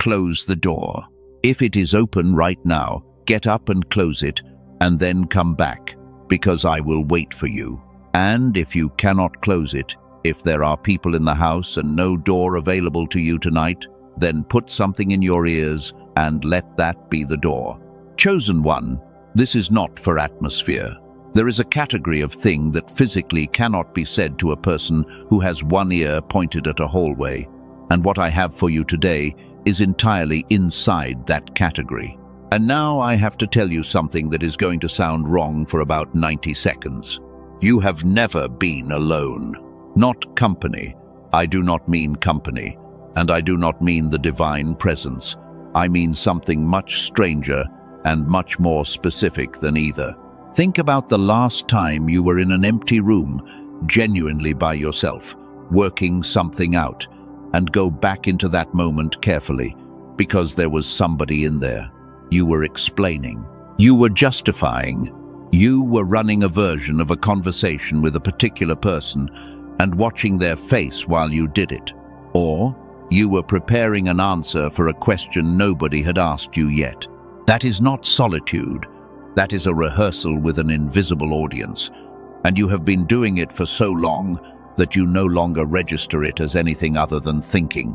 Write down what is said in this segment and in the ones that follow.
close the door. If it is open right now, get up and close it, and then come back, because I will wait for you. And if you cannot close it, if there are people in the house and no door available to you tonight, then put something in your ears and let that be the door. Chosen one, this is not for atmosphere. There is a category of thing that physically cannot be said to a person who has one ear pointed at a hallway, and what I have for you today is entirely inside that category. And now I have to tell you something that is going to sound wrong for about 90 seconds. You have never been alone. Not company. I do not mean company, and I do not mean the divine presence. I mean something much stranger and much more specific than either. Think about the last time you were in an empty room, genuinely by yourself, working something out, and go back into that moment carefully, because there was somebody in there. You were explaining. You were justifying. You were running a version of a conversation with a particular person and watching their face while you did it. Or you were preparing an answer for a question nobody had asked you yet. That is not solitude. That is a rehearsal with an invisible audience, and you have been doing it for so long that you no longer register it as anything other than thinking,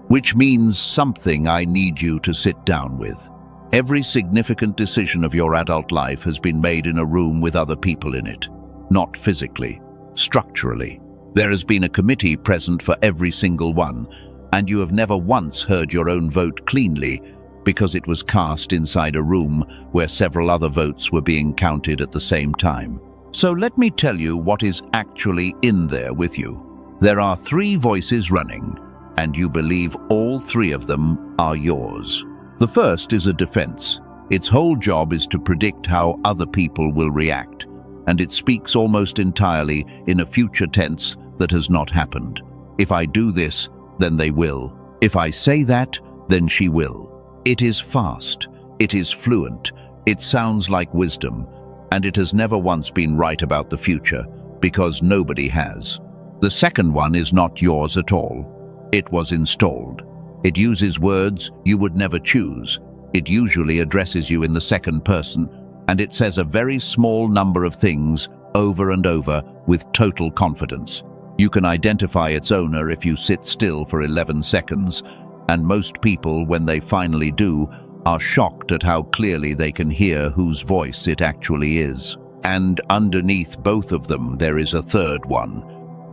which means something I need you to sit down with. Every significant decision of your adult life has been made in a room with other people in it, not physically, structurally. There has been a committee present for every single one, and you have never once heard your own vote cleanly because it was cast inside a room where several other votes were being counted at the same time. So let me tell you what is actually in there with you. There are 3 voices running, and you believe all 3 of them are yours. The first is a defense. Its whole job is to predict how other people will react, and it speaks almost entirely in a future tense that has not happened. If I do this, then they will. If I say that, then she will. It is fast, it is fluent, it sounds like wisdom, and it has never once been right about the future, because nobody has. The second one is not yours at all. It was installed. It uses words you would never choose. It usually addresses you in the second person, and it says a very small number of things over and over with total confidence. You can identify its owner if you sit still for 11 seconds, and most people, when they finally do, are shocked at how clearly they can hear whose voice it actually is. And underneath both of them there is a third one.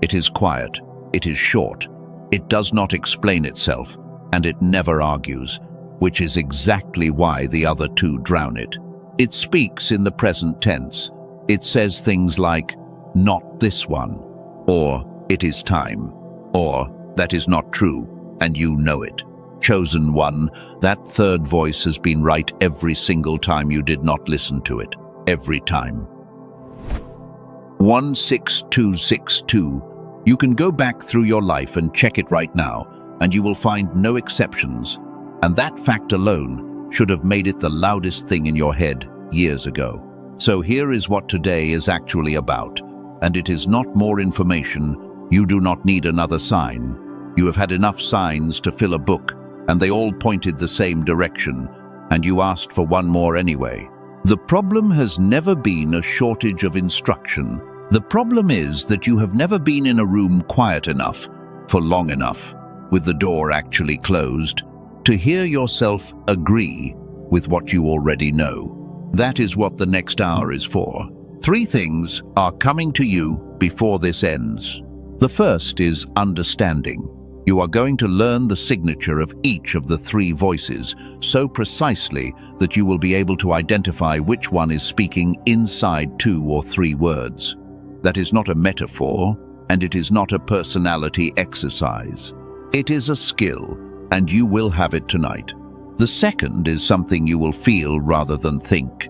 It is quiet, it is short, it does not explain itself, and it never argues, which is exactly why the other 2 drown it. It speaks in the present tense. It says things like, "Not this one," or "It is time," or "That is not true," and you know it. Chosen one, that third voice has been right every single time you did not listen to it. Every time. 16262. You can go back through your life and check it right now, and you will find no exceptions. And that fact alone should have made it the loudest thing in your head years ago. So here is what today is actually about, and it is not more information. You do not need another sign. You have had enough signs to fill a book, and they all pointed the same direction, and you asked for one more anyway. The problem has never been a shortage of instruction. The problem is that you have never been in a room quiet enough, for long enough, with the door actually closed, to hear yourself agree with what you already know. That is what the next hour is for. 3 things are coming to you before this ends. The first is understanding. You are going to learn the signature of each of the 3 voices so precisely that you will be able to identify which one is speaking inside 2 or 3 words. That is not a metaphor, and it is not a personality exercise. It is a skill, and you will have it tonight. The second is something you will feel rather than think.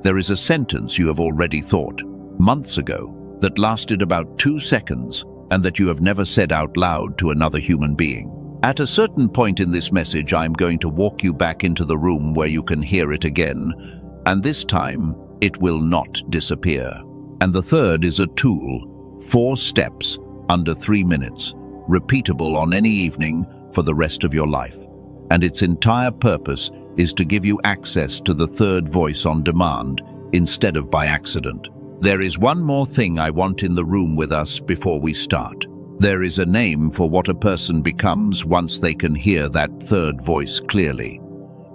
There is a sentence you have already thought, months ago, that lasted about 2 seconds, and that you have never said out loud to another human being. At a certain point in this message, I am going to walk you back into the room where you can hear it again, and this time it will not disappear. And the third is a tool, 4 steps, under 3 minutes, repeatable on any evening for the rest of your life. and its entire purpose is to give you access to the third voice on demand instead of by accident. There is one more thing I want in the room with us before we start. There is a name for what a person becomes once they can hear that third voice clearly.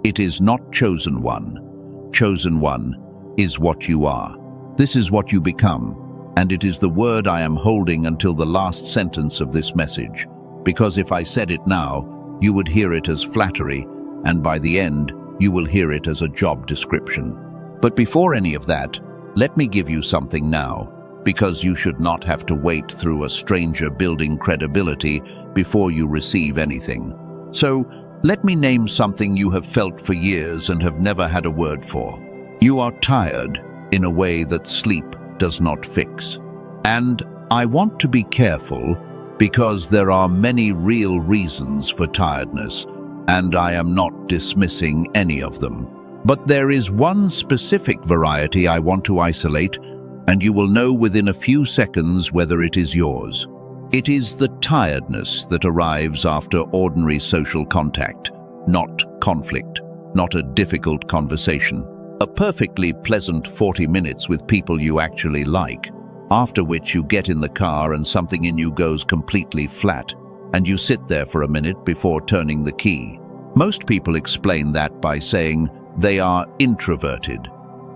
It is not chosen one. Chosen one is what you are. This is what you become, and it is the word I am holding until the last sentence of this message, because if I said it now, you would hear it as flattery, and by the end, you will hear it as a job description. But before any of that, let me give you something now, because you should not have to wait through a stranger building credibility before you receive anything. So, let me name something you have felt for years and have never had a word for. You are tired in a way that sleep does not fix. And I want to be careful because there are many real reasons for tiredness, and I am not dismissing any of them. But there is one specific variety I want to isolate, and you will know within a few seconds whether it is yours. It is the tiredness that arrives after ordinary social contact, not conflict, not a difficult conversation. A perfectly pleasant 40 minutes with people you actually like, after which you get in the car and something in you goes completely flat, and you sit there for a minute before turning the key. Most people explain that by saying they are introverted,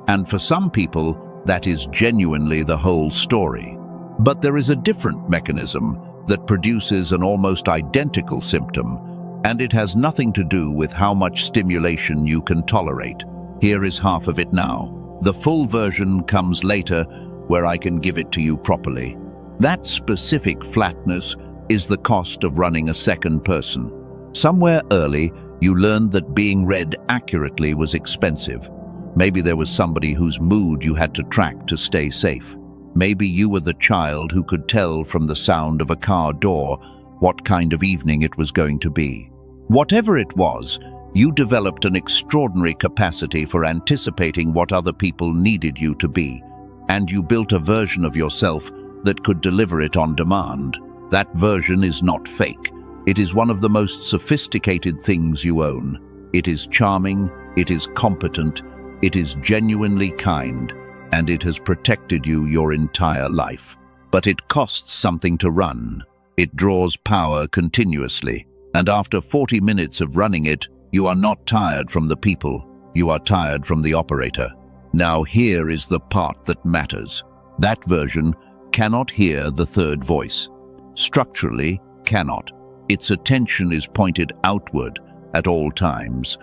and for some people, that is genuinely the whole story. But there is a different mechanism that produces an almost identical symptom, and it has nothing to do with how much stimulation you can tolerate. Here is half of it now. The full version comes later, where I can give it to you properly. That specific flatness is the cost of running a second person. Somewhere early, you learned that being read accurately was expensive. Maybe there was somebody whose mood you had to track to stay safe. Maybe you were the child who could tell from the sound of a car door what kind of evening it was going to be. Whatever it was, you developed an extraordinary capacity for anticipating what other people needed you to be, and you built a version of yourself that could deliver it on demand. That version is not fake. It is one of the most sophisticated things you own. It is charming, it is competent, it is genuinely kind, and it has protected you your entire life. But it costs something to run. It draws power continuously, and after 40 minutes of running it, you are not tired from the people, you are tired from the operator. Now here is the part that matters. That version cannot hear the third voice. Structurally, cannot. Its attention is pointed outward at all times,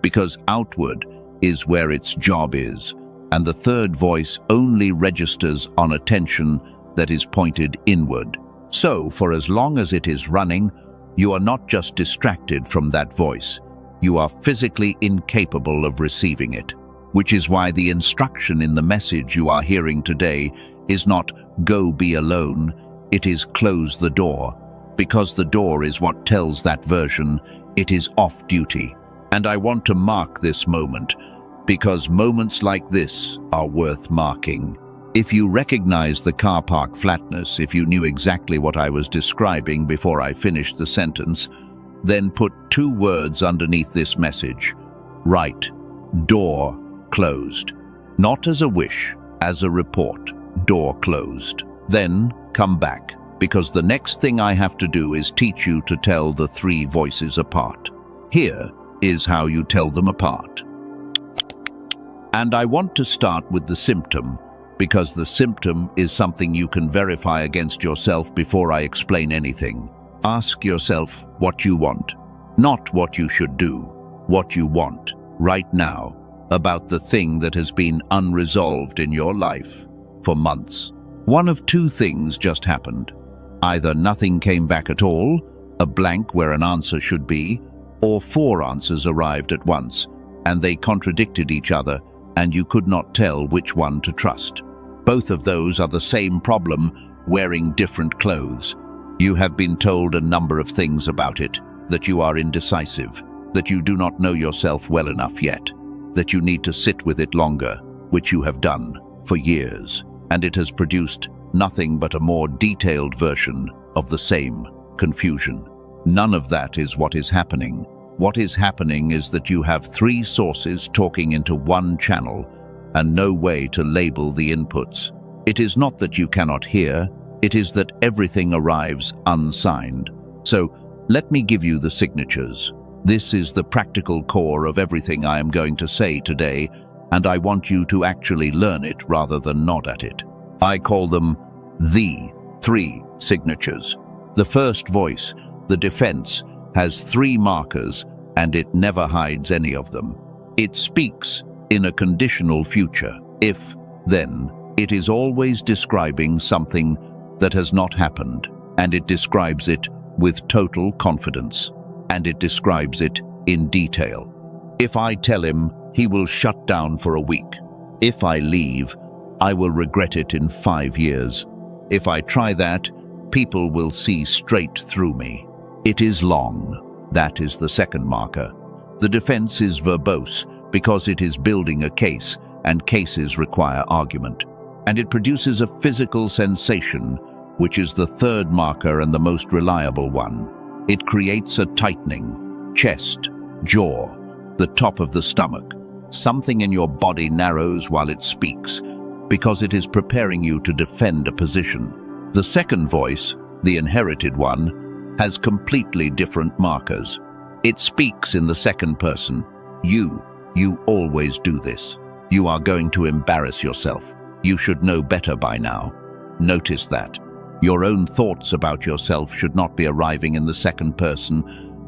because outward is where its job is, and the third voice only registers on attention that is pointed inward. So, for as long as it is running, you are not just distracted from that voice, you are physically incapable of receiving it, which is why the instruction in the message you are hearing today is not "go be alone," it is "close the door," because the door is what tells that version it is off duty. And I want to mark this moment, because moments like this are worth marking. If you recognize the car park flatness, if you knew exactly what I was describing before I finished the sentence, then put 2 words underneath this message. Write, "Door closed." Not as a wish, as a report. Door closed. Then come back, because the next thing I have to do is teach you to tell the 3 voices apart. Here is how you tell them apart. And I want to start with the symptom, because the symptom is something you can verify against yourself before I explain anything. Ask yourself what you want, not what you should do, what you want, right now, about the thing that has been unresolved in your life for months. One of 2 things just happened. Either nothing came back at all, a blank where an answer should be, or 4 answers arrived at once, and they contradicted each other, and you could not tell which one to trust. Both of those are the same problem, wearing different clothes. You have been told a number of things about it, that you are indecisive, that you do not know yourself well enough yet, that you need to sit with it longer, which you have done for years, and it has produced nothing but a more detailed version of the same confusion. None of that is what is happening. What is happening is that you have three sources talking into one channel and no way to label the inputs. It is not that you cannot hear, it is that everything arrives unsigned. So, let me give you the signatures. This is the practical core of everything I am going to say today, and I want you to actually learn it rather than nod at it. I call them the three signatures. The first voice, the defense, has three markers, and it never hides any of them. It speaks in a conditional future. If, then, it is always describing something that has not happened, and it describes it with total confidence, and it describes it in detail. If I tell him, he will shut down for a week. If I leave, I will regret it in 5 years. If I try that, people will see straight through me. It is long. That is the second marker. The defense is verbose because it is building a case, and cases require argument. And it produces a physical sensation, which is the third marker and the most reliable one. It creates a tightening, chest, jaw, the top of the stomach. Something in your body narrows while it speaks, because it is preparing you to defend a position. The second voice, the inherited one, has completely different markers. It speaks in the second person. You always do this. You are going to embarrass yourself. You should know better by now. Notice that. Your own thoughts about yourself should not be arriving in the second person,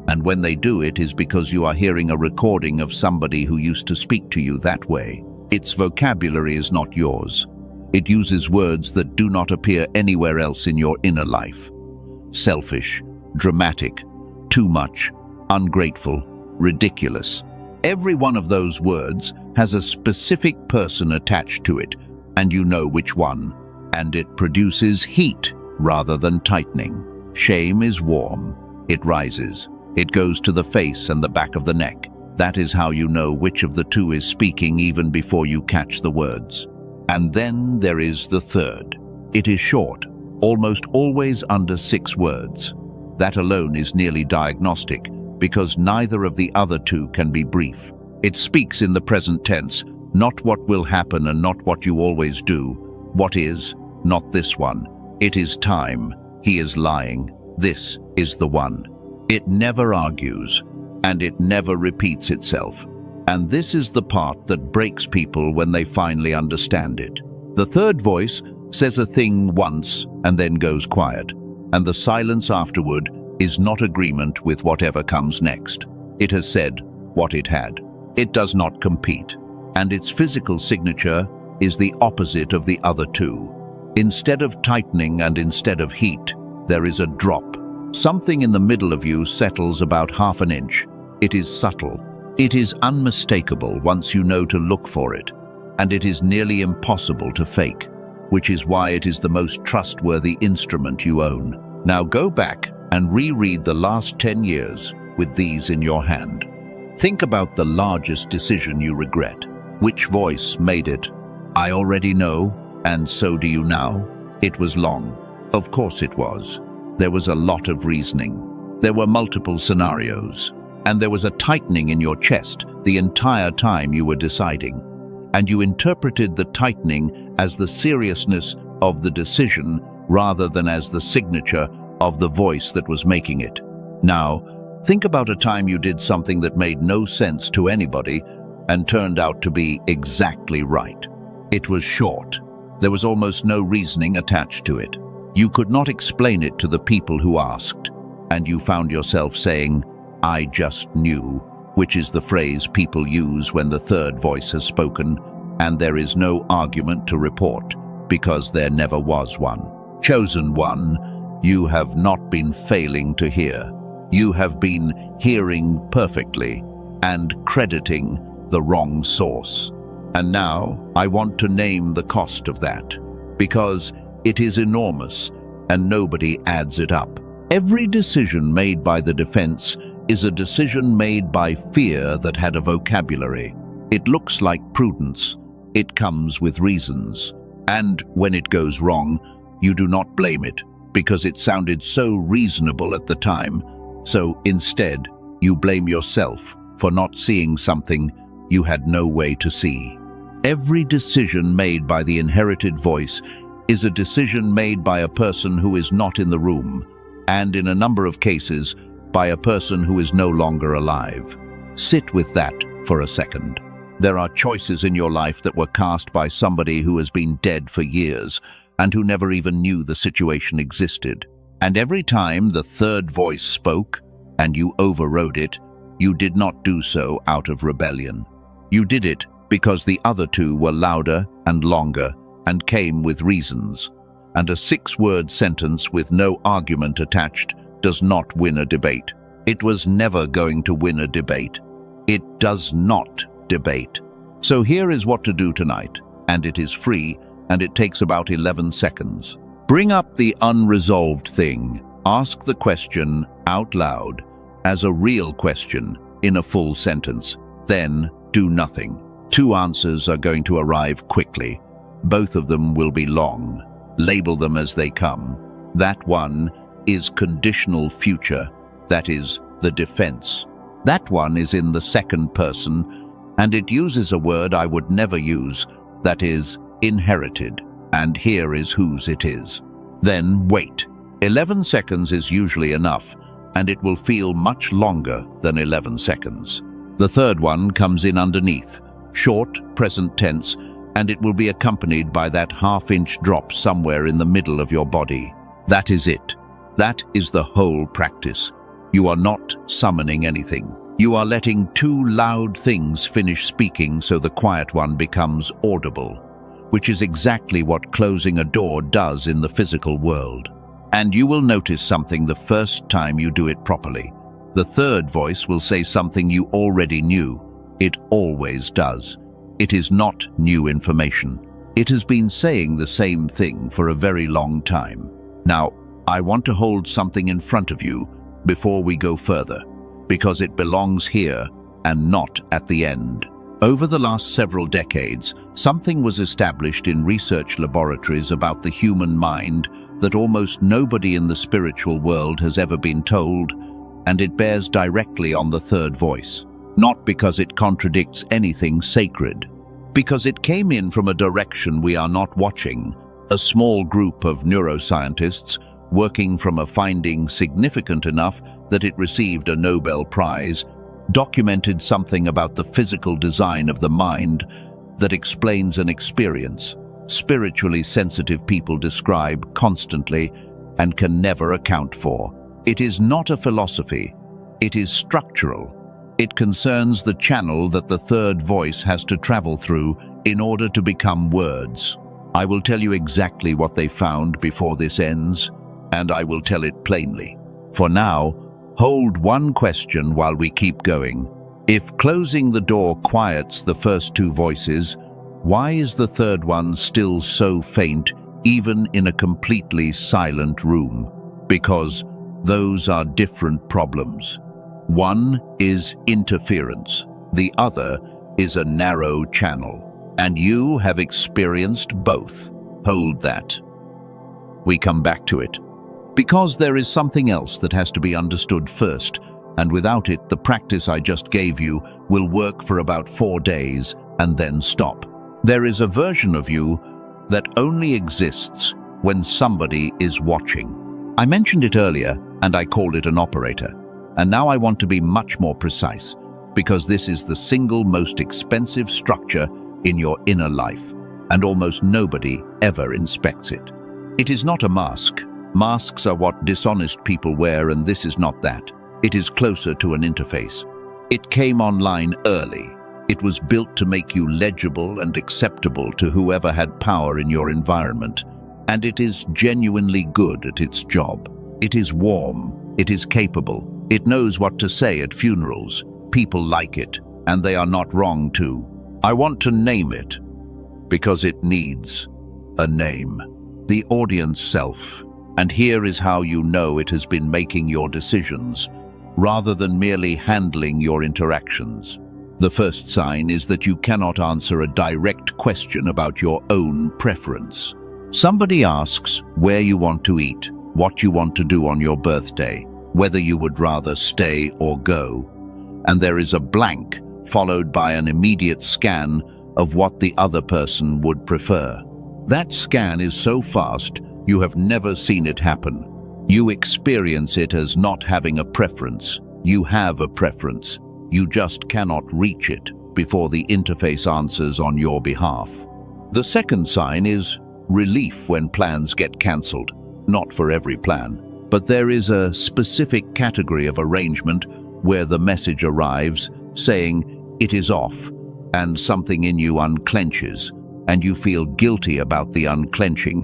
and when they do, it is because you are hearing a recording of somebody who used to speak to you that way. Its vocabulary is not yours. It uses words that do not appear anywhere else in your inner life. Selfish, dramatic, too much, ungrateful, ridiculous. Every one of those words has a specific person attached to it, and you know which one. And it produces heat rather than tightening. Shame is warm. It rises. It goes to the face and the back of the neck. That is how you know which of the two is speaking even before you catch the words. And then there is the third. It is short, almost always under 6 words. That alone is nearly diagnostic, because neither of the other two can be brief. It speaks in the present tense, not what will happen and not what you always do. What is, not this one. It is time. He is lying. This is the one. It never argues, and it never repeats itself. And this is the part that breaks people when they finally understand it. The third voice says a thing once and then goes quiet, and the silence afterward is not agreement with whatever comes next. It has said what it had. It does not compete, and its physical signature is the opposite of the other two. Instead of tightening and instead of heat, there is a drop. Something in the middle of you settles about 1/2 inch. It is subtle. It is unmistakable once you know to look for it, and it is nearly impossible to fake, which is why it is the most trustworthy instrument you own. Now go back and reread the last 10 years with these in your hand. Think about the largest decision you regret. Which voice made it? I already know, and so do you now. It was long. Of course it was. There was a lot of reasoning. There were multiple scenarios. And there was a tightening in your chest the entire time you were deciding. And you interpreted the tightening as the seriousness of the decision rather than as the signature of the voice that was making it. Now, think about a time you did something that made no sense to anybody and turned out to be exactly right. It was short. There was almost no reasoning attached to it. You could not explain it to the people who asked, and you found yourself saying, "I just knew," which is the phrase people use when the third voice has spoken, and there is no argument to report, because there never was one. Chosen one, you have not been failing to hear. You have been hearing perfectly and crediting the wrong source. And now I want to name the cost of that, because it is enormous and nobody adds it up. Every decision made by the defense is a decision made by fear that had a vocabulary. It looks like prudence. It comes with reasons. And when it goes wrong, you do not blame it, because it sounded so reasonable at the time. So instead, You blame yourself for not seeing something you had no way to see. Every decision made by the inherited voice is a decision made by a person who is not in the room, and in a number of cases, by a person who is no longer alive. Sit with that for a second. There are choices in your life that were cast by somebody who has been dead for years and who never even knew the situation existed. And every time the third voice spoke and you overrode it, you did not do so out of rebellion. You did it because the other two were louder and longer and came with reasons. And a 6-word sentence with no argument attached does not win a debate. It was never going to win a debate. It does not debate. So here is what to do tonight, and it is free, and it takes about 11 seconds. Bring up the unresolved thing. Ask the question out loud, as a real question, in a full sentence. Then do nothing. 2 answers are going to arrive quickly. Both of them will be long. Label them as they come. That one is conditional future. That is the defense. That one is in the second person, and it uses a word I would never use, that is inherited. And here is whose it is. Then wait. 11 seconds is usually enough, and it will feel much longer than 11 seconds. The third one comes in underneath, short, present tense, and it will be accompanied by that half-inch drop somewhere in the middle of your body. That is it. That is the whole practice. You are not summoning anything. You are letting 2 loud things finish speaking so the quiet one becomes audible, which is exactly what closing a door does in the physical world. And you will notice something the first time you do it properly. The third voice will say something you already knew. It always does. It is not new information. It has been saying the same thing for a very long time. Now, I want to hold something in front of you before we go further, because it belongs here and not at the end. Over the last several decades, something was established in research laboratories about the human mind that almost nobody in the spiritual world has ever been told, and it bears directly on the third voice. Not because it contradicts anything sacred, because it came in from a direction we are not watching. A small group of neuroscientists working from a finding significant enough that it received a Nobel Prize documented something about the physical design of the mind that explains an experience spiritually sensitive people describe constantly and can never account for. It is not a philosophy. It is structural. It concerns the channel that the third voice has to travel through in order to become words. I will tell you exactly what they found before this ends, and I will tell it plainly. For now, hold one question while we keep going. If closing the door quiets the first 2 voices, why is the third one still so faint, even in a completely silent room? Because those are different problems. One is interference. The other is a narrow channel. And you have experienced both. Hold that. We come back to it. Because there is something else that has to be understood first, and without it, the practice I just gave you will work for about 4 days and then stop. There is a version of you that only exists when somebody is watching. I mentioned it earlier, and I called it an operator. And now I want to be much more precise, because this is the single most expensive structure in your inner life, and almost nobody ever inspects it. It is not a mask. Masks are what dishonest people wear, and this is not that. It is closer to an interface. It came online early. It was built to make you legible and acceptable to whoever had power in your environment, and it is genuinely good at its job. It is warm. It is capable. It knows what to say at funerals. People like it, and they are not wrong to. I want to name it, because it needs a name. The audience self. And here is how you know it has been making your decisions, rather than merely handling your interactions. The first sign is that you cannot answer a direct question about your own preference. Somebody asks where you want to eat, what you want to do on your birthday, whether you would rather stay or go, and there is a blank followed by an immediate scan of what the other person would prefer. That scan is so fast you have never seen it happen. You experience it as not having a preference. You have a preference. You just cannot reach it before the interface answers on your behalf. The second sign is relief when plans get cancelled. Not for every plan, but there is a specific category of arrangement where the message arrives saying it is off, and something in you unclenches, and you feel guilty about the unclenching,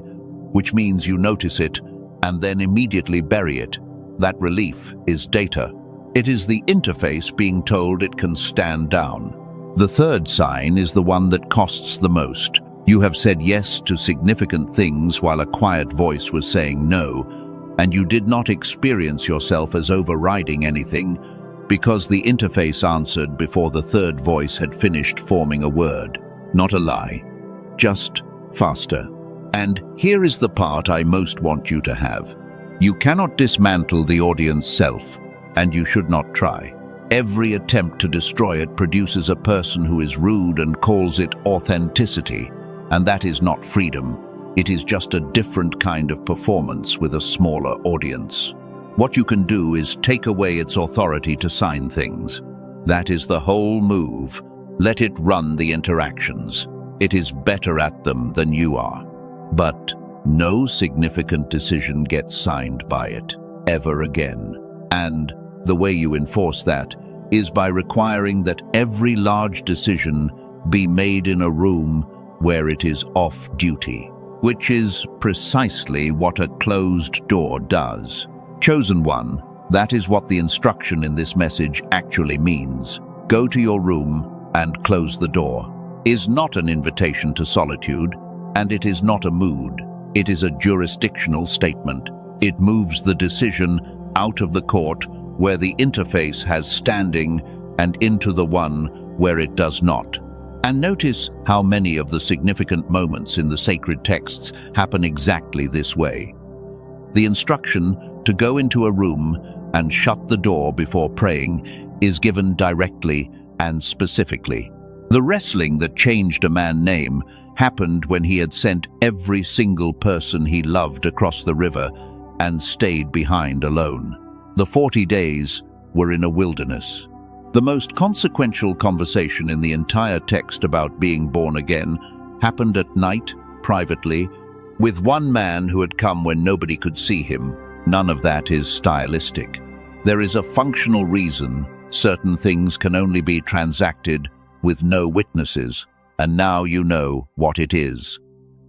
which means you notice it and then immediately bury it. That relief is data. It is the interface being told it can stand down. The third sign is the one that costs the most. You have said yes to significant things while a quiet voice was saying no, and you did not experience yourself as overriding anything because the interface answered before the third voice had finished forming a word. Not a lie, just faster. And here is the part I most want you to have. You cannot dismantle the audience self, and you should not try. Every attempt to destroy it produces a person who is rude and calls it authenticity, and that is not freedom. It is just a different kind of performance with a smaller audience. What you can do is take away its authority to sign things. That is the whole move. Let it run the interactions. It is better at them than you are. But no significant decision gets signed by it, ever again. And the way you enforce that is by requiring that every large decision be made in a room where it is off-duty, which is precisely what a closed door does. Chosen one, that is what the instruction in this message actually means. Go to your room and close the door. Is not an invitation to solitude, and it is not a mood. It is a jurisdictional statement. It moves the decision out of the court where the interface has standing and into the one where it does not. And notice how many of the significant moments in the sacred texts happen exactly this way. The instruction to go into a room and shut the door before praying is given directly and specifically. The wrestling that changed a man's name happened when he had sent every single person he loved across the river and stayed behind alone. The 40 days were in a wilderness. The most consequential conversation in the entire text about being born again happened at night, privately, with one man who had come when nobody could see him. None of that is stylistic. There is a functional reason certain things can only be transacted with no witnesses, and now you know what it is.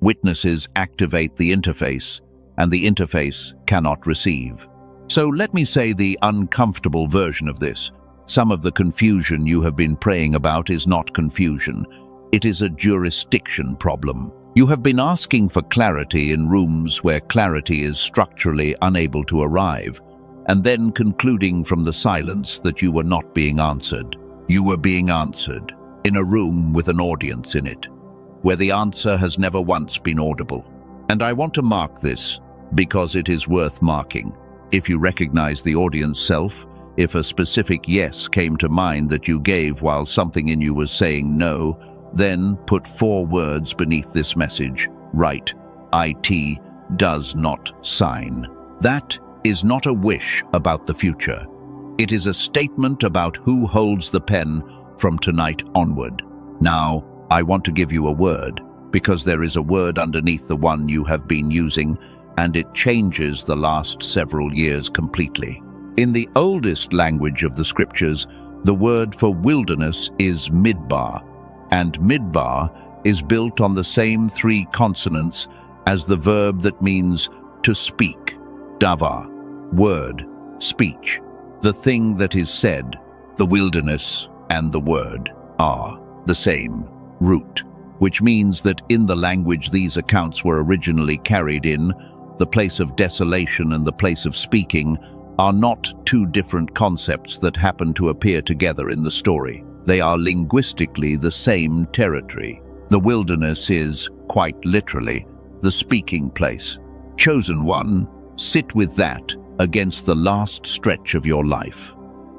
Witnesses activate the interface, and the interface cannot receive. So let me say the uncomfortable version of this. Some of the confusion you have been praying about is not confusion. It is a jurisdiction problem. You have been asking for clarity in rooms where clarity is structurally unable to arrive, and then concluding from the silence that you were not being answered. You were being answered in a room with an audience in it, where the answer has never once been audible. And I want to mark this because it is worth marking. If you recognize the audience self, if a specific yes came to mind that you gave while something in you was saying no, then put 4 words beneath this message. Write, IT does not sign. That is not a wish about the future. It is a statement about who holds the pen from tonight onward. Now, I want to give you a word, because there is a word underneath the one you have been using, and it changes the last several years completely. In the oldest language of the scriptures, the word for wilderness is midbar, and midbar is built on the same 3 consonants as the verb that means to speak, davar, word, speech. The thing that is said, the wilderness and the word are the same root, which means that in the language these accounts were originally carried in, the place of desolation and the place of speaking are not 2 different concepts that happen to appear together in the story. They are linguistically the same territory. The wilderness is, quite literally, the speaking place. Chosen one, sit with that against the last stretch of your life.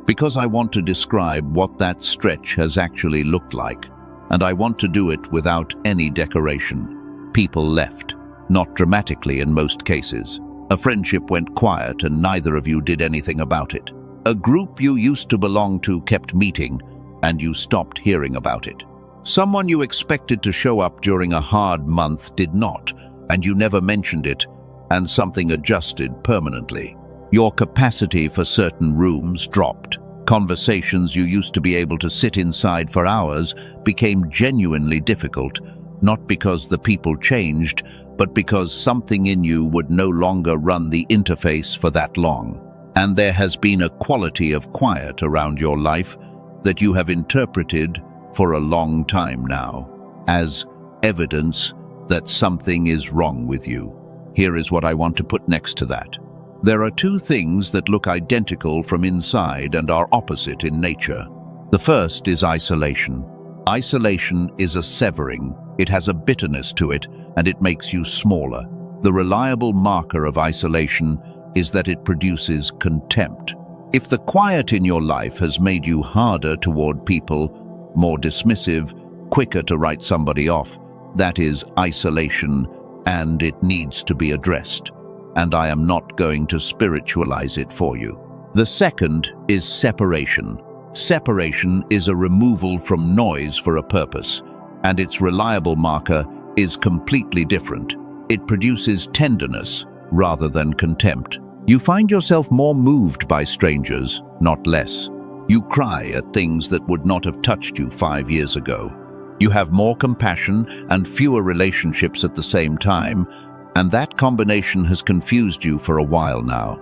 Because I want to describe what that stretch has actually looked like, and I want to do it without any decoration. People left, not dramatically in most cases. A friendship went quiet and neither of you did anything about it. A group you used to belong to kept meeting, and you stopped hearing about it. Someone you expected to show up during a hard month did not, and you never mentioned it, and something adjusted permanently. Your capacity for certain rooms dropped. Conversations you used to be able to sit inside for hours became genuinely difficult, not because the people changed, but because something in you would no longer run the interface for that long. And there has been a quality of quiet around your life that you have interpreted for a long time now as evidence that something is wrong with you. Here is what I want to put next to that. There are two things that look identical from inside and are opposite in nature. The first is isolation. Isolation is a severing. It has a bitterness to it, and it makes you smaller. The reliable marker of isolation is that it produces contempt. If the quiet in your life has made you harder toward people, more dismissive, quicker to write somebody off, that is isolation, and it needs to be addressed. And I am not going to spiritualize it for you. The second is separation. Separation is a removal from noise for a purpose, and its reliable marker is completely different. It produces tenderness rather than contempt. You find yourself more moved by strangers, not less. You cry at things that would not have touched you 5 years ago. You have more compassion and fewer relationships at the same time, and that combination has confused you for a while now.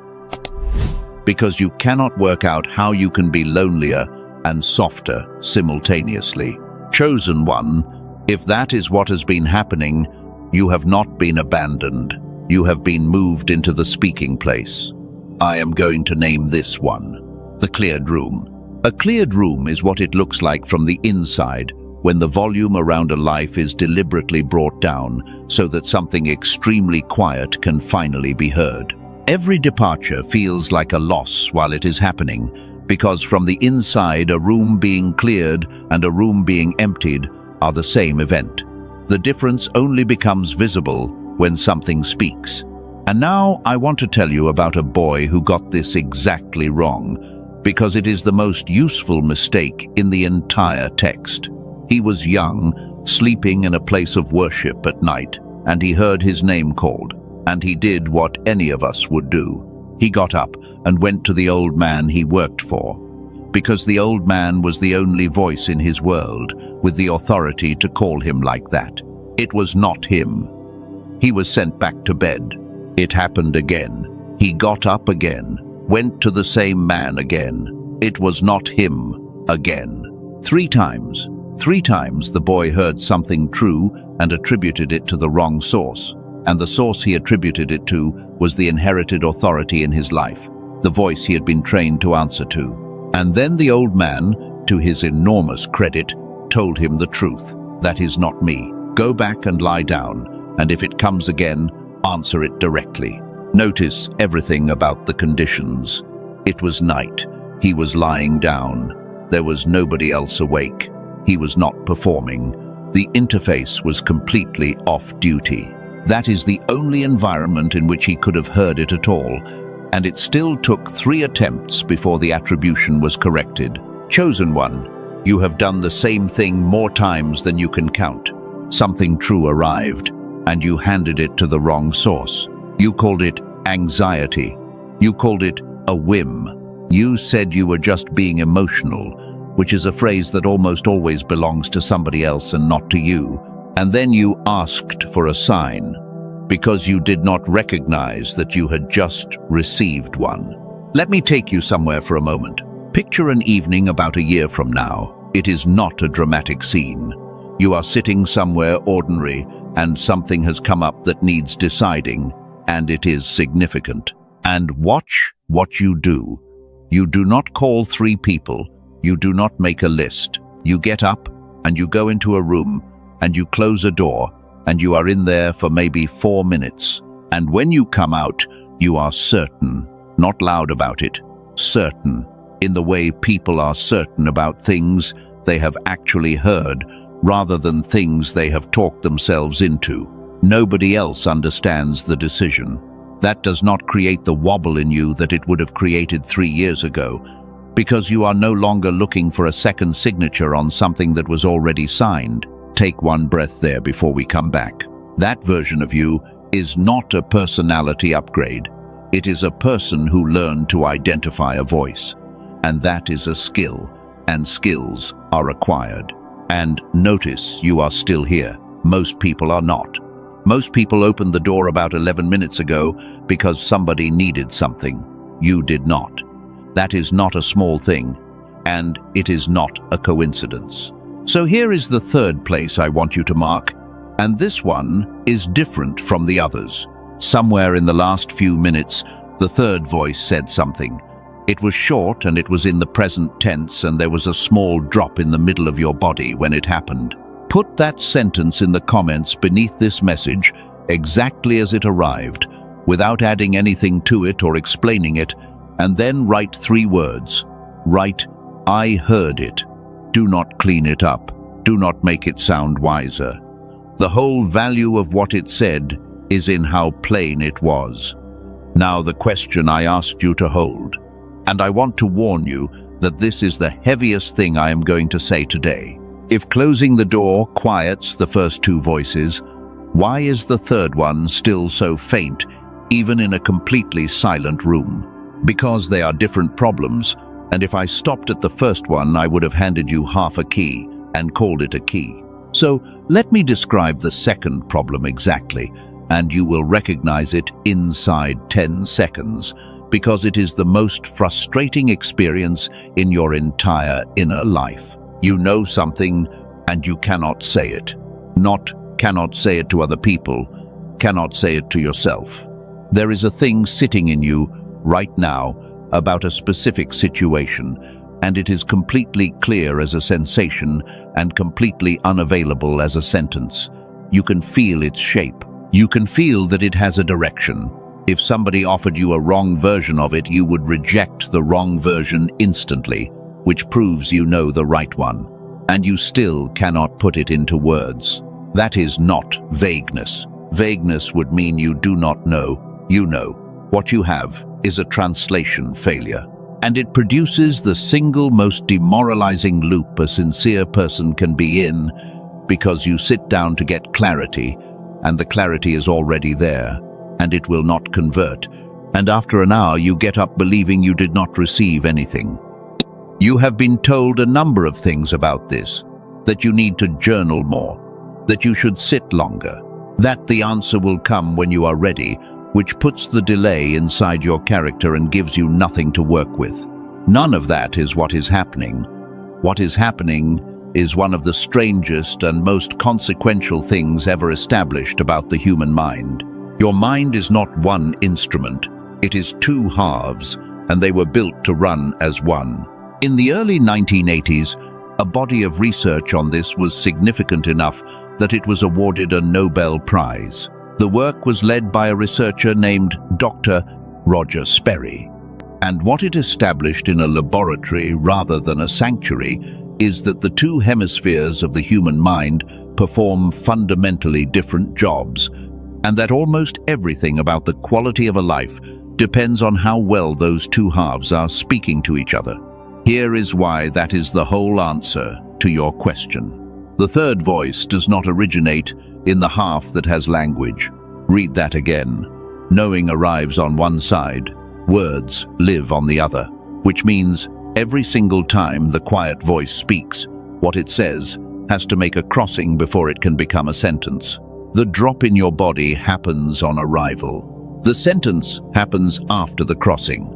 Because you cannot work out how you can be lonelier and softer simultaneously. Chosen one, if that is what has been happening, you have not been abandoned. You have been moved into the speaking place. I am going to name this one, the cleared room. A cleared room is what it looks like from the inside when the volume around a life is deliberately brought down so that something extremely quiet can finally be heard. Every departure feels like a loss while it is happening, because from the inside, a room being cleared and a room being emptied are the same event. The difference only becomes visible when something speaks. And now I want to tell you about a boy who got this exactly wrong, because it is the most useful mistake in the entire text. He was young, sleeping in a place of worship at night, and he heard his name called, and he did what any of us would do. He got up and went to the old man he worked for, because the old man was the only voice in his world with the authority to call him like that. It was not him. He was sent back to bed. It happened again. He got up again, went to the same man again. It was not him again. 3 times. 3 times the boy heard something true and attributed it to the wrong source. And the source he attributed it to was the inherited authority in his life, the voice he had been trained to answer to. And then the old man, to his enormous credit, told him the truth. That is not me. Go back and lie down, and if it comes again, answer it directly. Notice everything about the conditions. It was night. He was lying down. There was nobody else awake. He was not performing. The interface was completely off duty. That is the only environment in which he could have heard it at all, and it still took 3 attempts before the attribution was corrected. Chosen one, you have done the same thing more times than you can count. Something true arrived, and you handed it to the wrong source. You called it anxiety. You called it a whim. You said you were just being emotional, which is a phrase that almost always belongs to somebody else and not to you. And then you asked for a sign, because you did not recognize that you had just received one. Let me take you somewhere for a moment. Picture an evening about a year from now. It is not a dramatic scene. You are sitting somewhere ordinary, and something has come up that needs deciding, and it is significant. And watch what you do. You do not call 3 people. You do not make a list. You get up, and you go into a room, and you close a door, and you are in there for maybe 4 minutes. And when you come out, you are certain. not loud about it, certain, in the way people are certain about things they have actually heard, rather than things they have talked themselves into. Nobody else understands the decision. That does not create the wobble in you that it would have created 3 years ago, because you are no longer looking for a second signature on something that was already signed. Take one breath there before we come back. That version of you is not a personality upgrade. It is a person who learned to identify a voice. And that is a skill, and skills are acquired. And notice you are still here. Most people are not. Most people opened the door about 11 minutes ago because somebody needed something. You did not. That is not a small thing, and it is not a coincidence. So here is the third place I want you to mark, and this one is different from the others. Somewhere in the last few minutes, the third voice said something. It was short and it was in the present tense, and there was a small drop in the middle of your body when it happened. Put that sentence in the comments beneath this message exactly as it arrived, without adding anything to it or explaining it, and then write 3 words. Write, "I heard it." Do not clean it up. Do not make it sound wiser. The whole value of what it said is in how plain it was. Now the question I asked you to hold, and I want to warn you that this is the heaviest thing I am going to say today. If closing the door quiets the first 2 voices, why is the third one still so faint, even in a completely silent room? Because they are different problems, and if I stopped at the first one, I would have handed you half a key and called it a key. So let me describe the second problem exactly, and you will recognize it inside 10 seconds, because it is the most frustrating experience in your entire inner life. You know something, and you cannot say it. Not cannot say it to other people, cannot say it to yourself. There is a thing sitting in you right now about a specific situation, and it is completely clear as a sensation and completely unavailable as a sentence. You can feel its shape. You can feel that it has a direction. If somebody offered you a wrong version of it, you would reject the wrong version instantly, which proves you know the right one, and you still cannot put it into words. That is not vagueness. Vagueness would mean you do not know. You know. What you have is a translation failure, and it produces the single most demoralizing loop a sincere person can be in, because you sit down to get clarity, and the clarity is already there, and it will not convert, and after an hour you get up believing you did not receive anything. You have been told a number of things about this, that you need to journal more, that you should sit longer, that the answer will come when you are ready, which puts the delay inside your character and gives you nothing to work with. None of that is what is happening. What is happening is one of the strangest and most consequential things ever established about the human mind. Your mind is not one instrument. It is 2 halves, and they were built to run as one. In the early 1980s, a body of research on this was significant enough that it was awarded a Nobel Prize. The work was led by a researcher named Dr. Roger Sperry. And what it established in a laboratory rather than a sanctuary is that the 2 hemispheres of the human mind perform fundamentally different jobs, and that almost everything about the quality of a life depends on how well those 2 halves are speaking to each other. Here is why that is the whole answer to your question. The third voice does not originate in the half that has language. Read that again. Knowing arrives on one side, words live on the other, which means every single time the quiet voice speaks, what it says has to make a crossing before it can become a sentence. The drop in your body happens on arrival. The sentence happens after the crossing.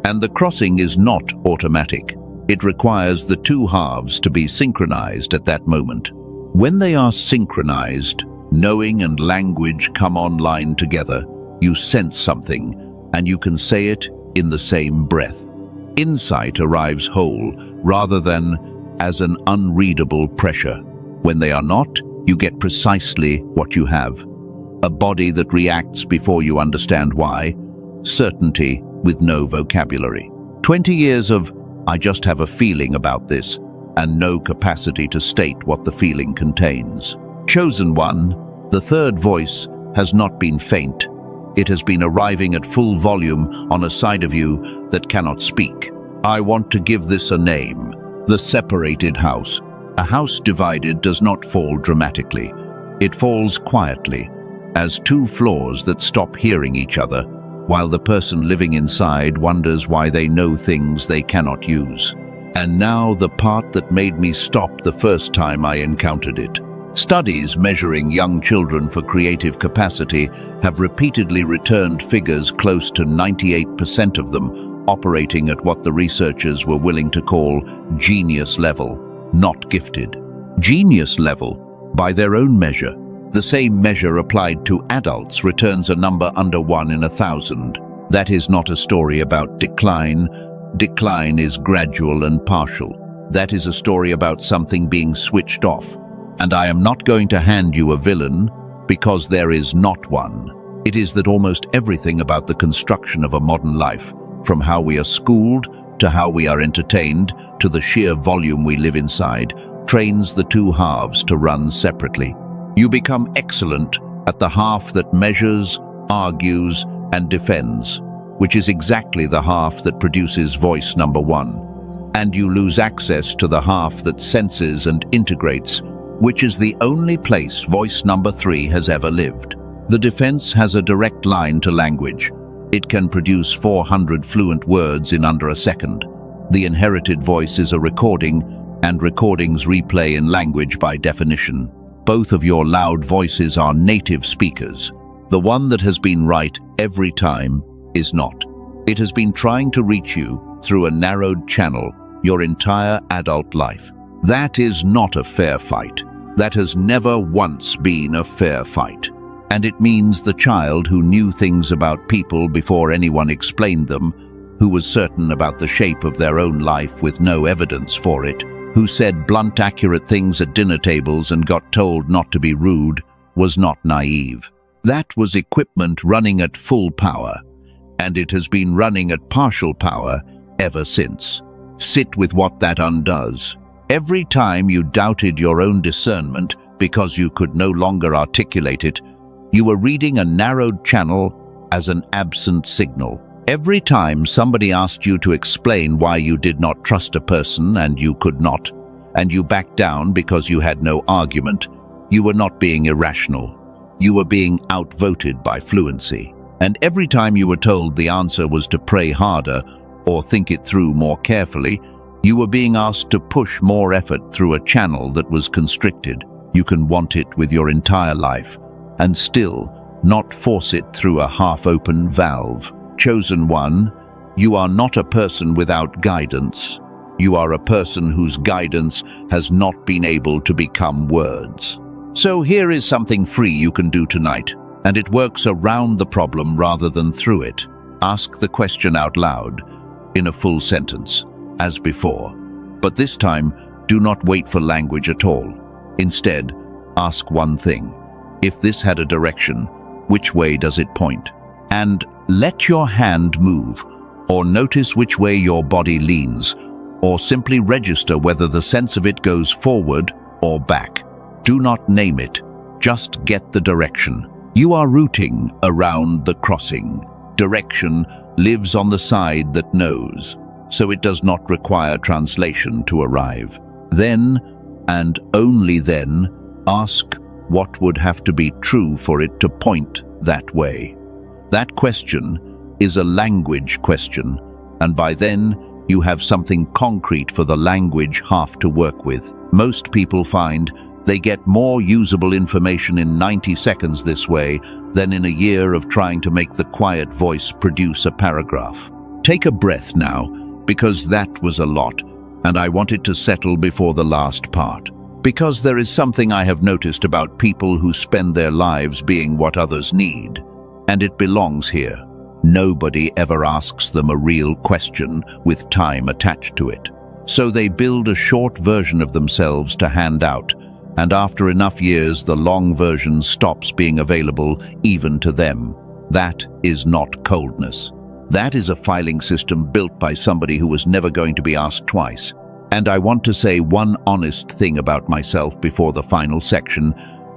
And the crossing is not automatic. It requires the 2 halves to be synchronized at that moment. When they are synchronized, knowing and language come online together, you sense something, and you can say it in the same breath. Insight arrives whole, rather than as an unreadable pressure. When they are not, you get precisely what you have. A body that reacts before you understand why, certainty with no vocabulary. 20 years of, I just have a feeling about this, and no capacity to state what the feeling contains. Chosen one, the third voice, has not been faint. It has been arriving at full volume on a side of you that cannot speak. I want to give this a name: the separated house. A house divided does not fall dramatically. It falls quietly, as two floors that stop hearing each other, while the person living inside wonders why they know things they cannot use. And now the part that made me stop the first time I encountered it. Studies measuring young children for creative capacity have repeatedly returned figures close to 98% of them operating at what the researchers were willing to call genius level, not gifted. Genius level, by their own measure, the same measure applied to adults returns a number under 1 in 1,000. That is not a story about decline. Decline is gradual and partial. That is a story about something being switched off. And I am not going to hand you a villain, because there is not one. It is that almost everything about the construction of a modern life, from how we are schooled, to how we are entertained, to the sheer volume we live inside, trains the two halves to run separately. You become excellent at the half that measures, argues, and defends, which is exactly the half that produces voice number 1. And you lose access to the half that senses and integrates, which is the only place voice number 3 has ever lived. The defense has a direct line to language. It can produce 400 fluent words in under a second. The inherited voice is a recording, and recordings replay in language by definition. Both of your loud voices are native speakers. The one that has been right every time is not. It has been trying to reach you through a narrowed channel your entire adult life. That is not a fair fight. That has never once been a fair fight. And it means the child who knew things about people before anyone explained them, who was certain about the shape of their own life with no evidence for it, who said blunt, accurate things at dinner tables and got told not to be rude, was not naive. That was equipment running at full power, and it has been running at partial power ever since. Sit with what that undoes. Every time you doubted your own discernment because you could no longer articulate it, you were reading a narrowed channel as an absent signal. Every time somebody asked you to explain why you did not trust a person and you could not, and you backed down because you had no argument, you were not being irrational. You were being outvoted by fluency. And every time you were told the answer was to pray harder or think it through more carefully, you were being asked to push more effort through a channel that was constricted. You can want it with your entire life, and still not force it through a half-open valve. Chosen one, you are not a person without guidance. You are a person whose guidance has not been able to become words. So here is something free you can do tonight, and it works around the problem rather than through it. Ask the question out loud, in a full sentence, as before. But this time, do not wait for language at all. Instead, ask one thing. If this had a direction, which way does it point? And let your hand move, or notice which way your body leans, or simply register whether the sense of it goes forward or back. Do not name it, just get the direction. You are rooting around the crossing. Direction lives on the side that knows, so it does not require translation to arrive. Then, and only then, ask what would have to be true for it to point that way. That question is a language question, and by then you have something concrete for the language half to work with. Most people find they get more usable information in 90 seconds this way than in a year of trying to make the quiet voice produce a paragraph. Take a breath now, because that was a lot, and I want it to settle before the last part. Because there is something I have noticed about people who spend their lives being what others need, and it belongs here. Nobody ever asks them a real question with time attached to it. So they build a short version of themselves to hand out, and after enough years the long version stops being available even to them. That is not coldness. That is a filing system built by somebody who was never going to be asked twice. And I want to say one honest thing about myself before the final section,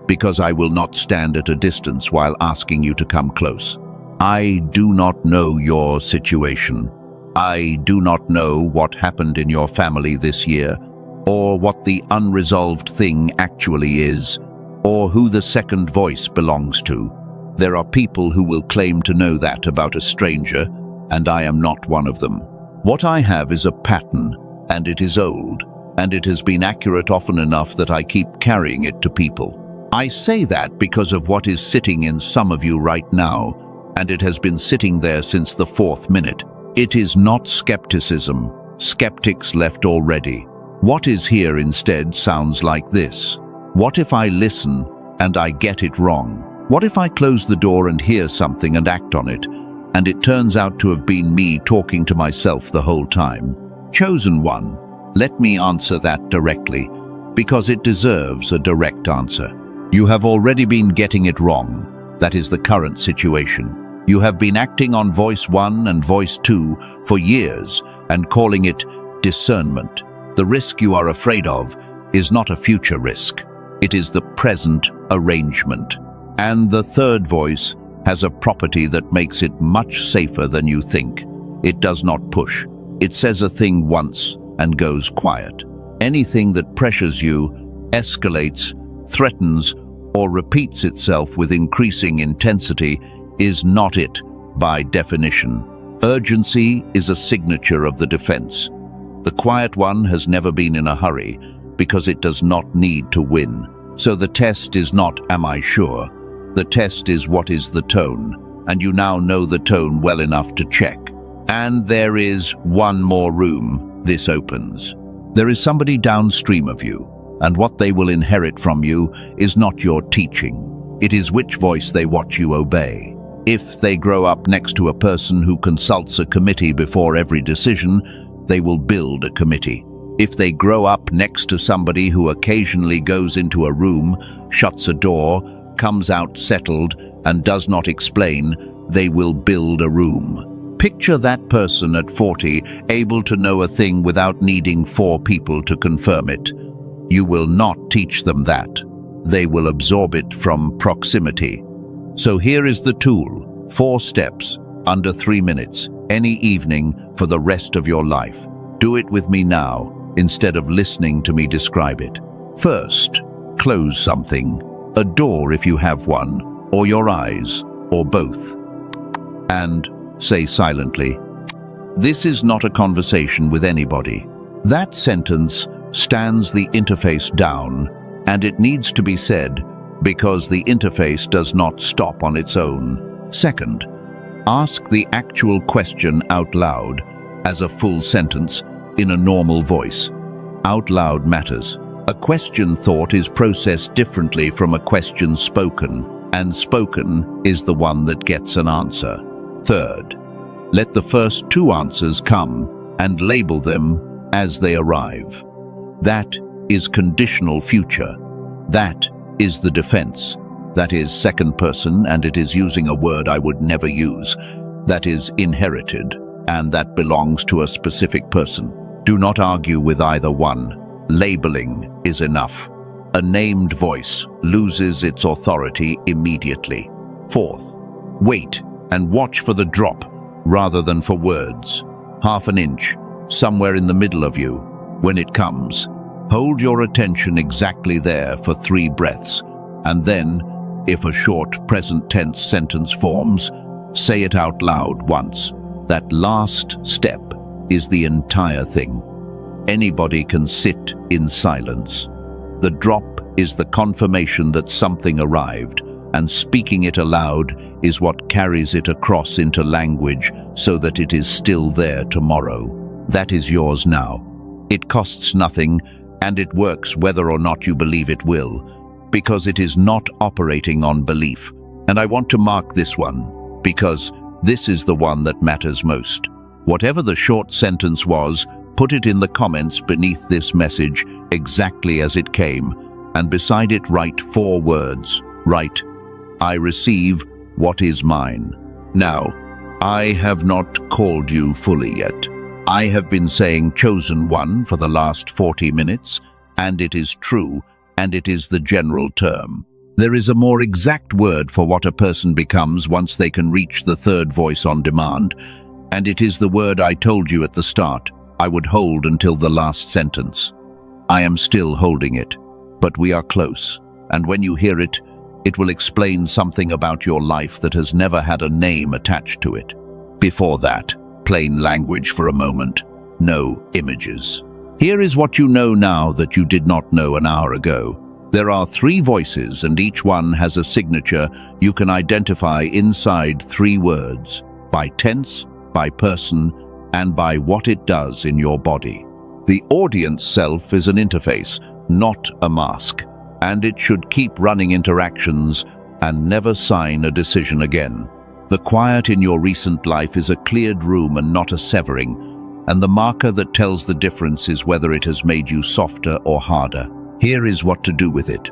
because I will not stand at a distance while asking you to come close. I do not know your situation. I do not know what happened in your family this year, or what the unresolved thing actually is, or who the second voice belongs to. There are people who will claim to know that about a stranger, and I am not one of them. What I have is a pattern, and it is old, and it has been accurate often enough that I keep carrying it to people. I say that because of what is sitting in some of you right now, and it has been sitting there since the 4th minute. It is not skepticism. Skeptics left already. What is here instead sounds like this. What if I listen and I get it wrong? What if I close the door and hear something and act on it, and it turns out to have been me talking to myself the whole time? Chosen one, let me answer that directly, because it deserves a direct answer. You have already been getting it wrong. That is the current situation. You have been acting on voice 1 and voice 2 for years and calling it discernment. The risk you are afraid of is not a future risk. It is the present arrangement. And the third voice has a property that makes it much safer than you think. It does not push. It says a thing once and goes quiet. Anything that pressures you, escalates, threatens, or repeats itself with increasing intensity is not it by definition. Urgency is a signature of the defense. The quiet one has never been in a hurry because it does not need to win. So the test is not, am I sure? The test is, what is the tone? And you now know the tone well enough to check. And there is one more room this opens. There is somebody downstream of you, and what they will inherit from you is not your teaching. It is which voice they watch you obey. If they grow up next to a person who consults a committee before every decision, they will build a committee. If they grow up next to somebody who occasionally goes into a room, shuts a door, comes out settled, and does not explain, they will build a room. Picture that person at 40, able to know a thing without needing 4 people to confirm it. You will not teach them that. They will absorb it from proximity. So here is the tool. 4 steps, under 3 minutes, any evening for the rest of your life. Do it with me now, instead of listening to me describe it. First, close something. A door if you have one, or your eyes, or both. And say silently, "This is not a conversation with anybody." That sentence stands the interface down, and it needs to be said because the interface does not stop on its own. Second, ask the actual question out loud as a full sentence in a normal voice. Out loud matters. A question thought is processed differently from a question spoken, and spoken is the one that gets an answer. Third, let the first 2 answers come and label them as they arrive. That is conditional future. That is the defense. That is second person, and it is using a word I would never use. That is inherited, and that belongs to a specific person. Do not argue with either one. Labeling is enough. A named voice loses its authority immediately. Fourth, wait and watch for the drop rather than for words. Half an inch, somewhere in the middle of you. When it comes, hold your attention exactly there for 3 breaths, and then, if a short present tense sentence forms, say it out loud once. That last step is the entire thing. Anybody can sit in silence. The drop is the confirmation that something arrived, and speaking it aloud is what carries it across into language so that it is still there tomorrow. That is yours now. It costs nothing, and it works whether or not you believe it will, because it is not operating on belief. And I want to mark this one, because this is the one that matters most. Whatever the short sentence was, put it in the comments beneath this message exactly as it came, and beside it write 4 words. Write, "I receive what is mine." Now, I have not called you fully yet. I have been saying chosen one for the last 40 minutes, and it is true, and it is the general term. There is a more exact word for what a person becomes once they can reach the third voice on demand, and it is the word I told you at the start I would hold until the last sentence. I am still holding it, but we are close, and when you hear it, it will explain something about your life that has never had a name attached to it. Before that, plain language for a moment, no images. Here is what you know now that you did not know an hour ago. There are 3 voices, and each one has a signature you can identify inside 3 words, by tense, by person, and by what it does in your body. The audience self is an interface, not a mask, and it should keep running interactions and never sign a decision again. The quiet in your recent life is a cleared room and not a severing, and the marker that tells the difference is whether it has made you softer or harder. Here is what to do with it.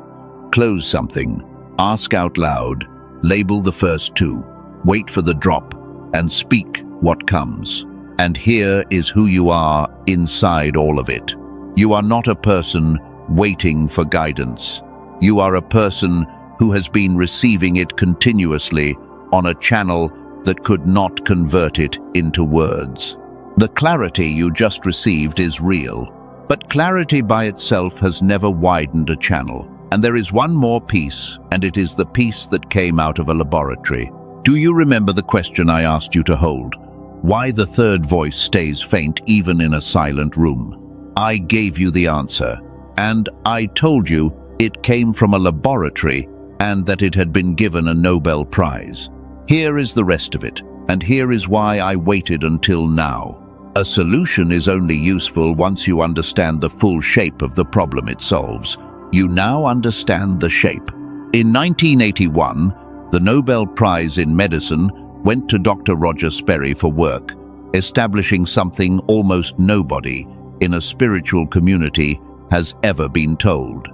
Close something, ask out loud, label the first 2, wait for the drop, and speak what comes. And here is who you are inside all of it. You are not a person waiting for guidance. You are a person who has been receiving it continuously on a channel that could not convert it into words. The clarity you just received is real. But clarity by itself has never widened a channel. And there is one more piece, and it is the piece that came out of a laboratory. Do you remember the question I asked you to hold? Why the third voice stays faint even in a silent room? I gave you the answer, and I told you it came from a laboratory and that it had been given a Nobel Prize. Here is the rest of it, and here is why I waited until now. A solution is only useful once you understand the full shape of the problem it solves. You now understand the shape. In 1981, the Nobel Prize in Medicine went to Dr. Roger Sperry for work, establishing something almost nobody in a spiritual community has ever been told.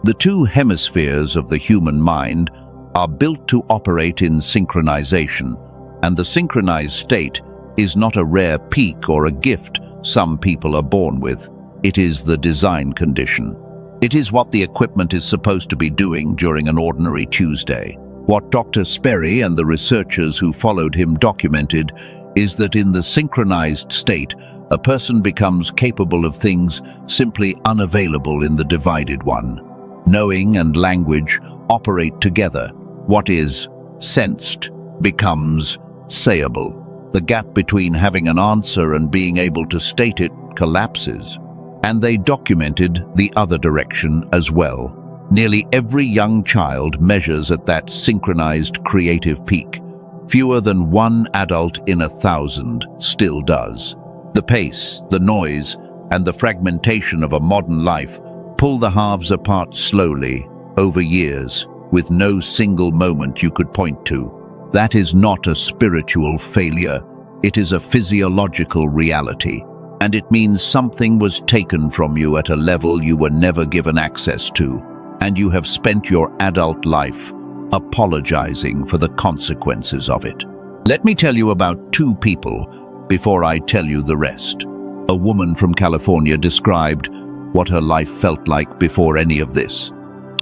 The 2 hemispheres of the human mind are built to operate in synchronization, and the synchronized state is not a rare peak or a gift some people are born with. It is the design condition. It is what the equipment is supposed to be doing during an ordinary Tuesday. What Dr. Sperry and the researchers who followed him documented is that in the synchronized state, a person becomes capable of things simply unavailable in the divided one. Knowing and language operate together. What is sensed becomes sayable. The gap between having an answer and being able to state it collapses. And they documented the other direction as well. Nearly every young child measures at that synchronized creative peak. Fewer than 1 adult in 1,000 still does. The pace, the noise, and the fragmentation of a modern life pull the halves apart slowly, over years, with no single moment you could point to. That is not a spiritual failure. It is a physiological reality, and it means something was taken from you at a level you were never given access to, and you have spent your adult life apologizing for the consequences of it. Let me tell you about 2 people before I tell you the rest. A woman from California described what her life felt like before any of this.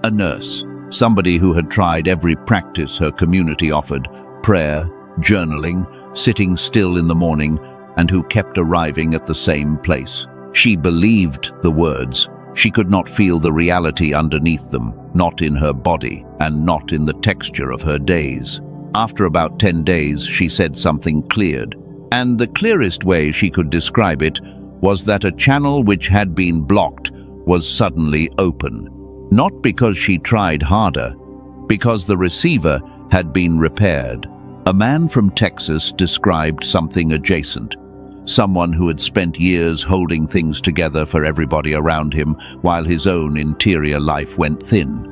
A nurse, somebody who had tried every practice her community offered, prayer, journaling, sitting still in the morning, and who kept arriving at the same place. She believed the words. She could not feel the reality underneath them, not in her body, and not in the texture of her days. After about 10 days, she said something cleared. And the clearest way she could describe it was that a channel which had been blocked was suddenly open. Not because she tried harder, because the receiver had been repaired. A man from Texas described something adjacent. Someone who had spent years holding things together for everybody around him while his own interior life went thin.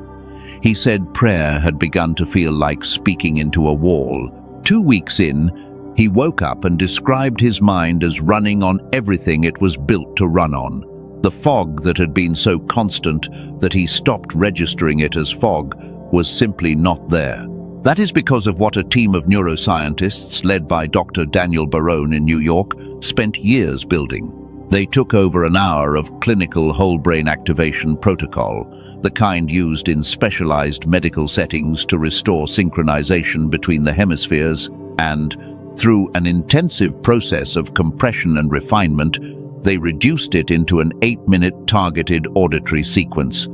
He said prayer had begun to feel like speaking into a wall. 2 weeks in, he woke up and described his mind as running on everything it was built to run on. The fog that had been so constant that he stopped registering it as fog was simply not there. That is because of what a team of neuroscientists led by Dr. Daniel Barone in New York spent years building. They took over an hour of clinical whole brain activation protocol, the kind used in specialized medical settings to restore synchronization between the hemispheres, and, through an intensive process of compression and refinement, they reduced it into an 8-minute targeted auditory sequence.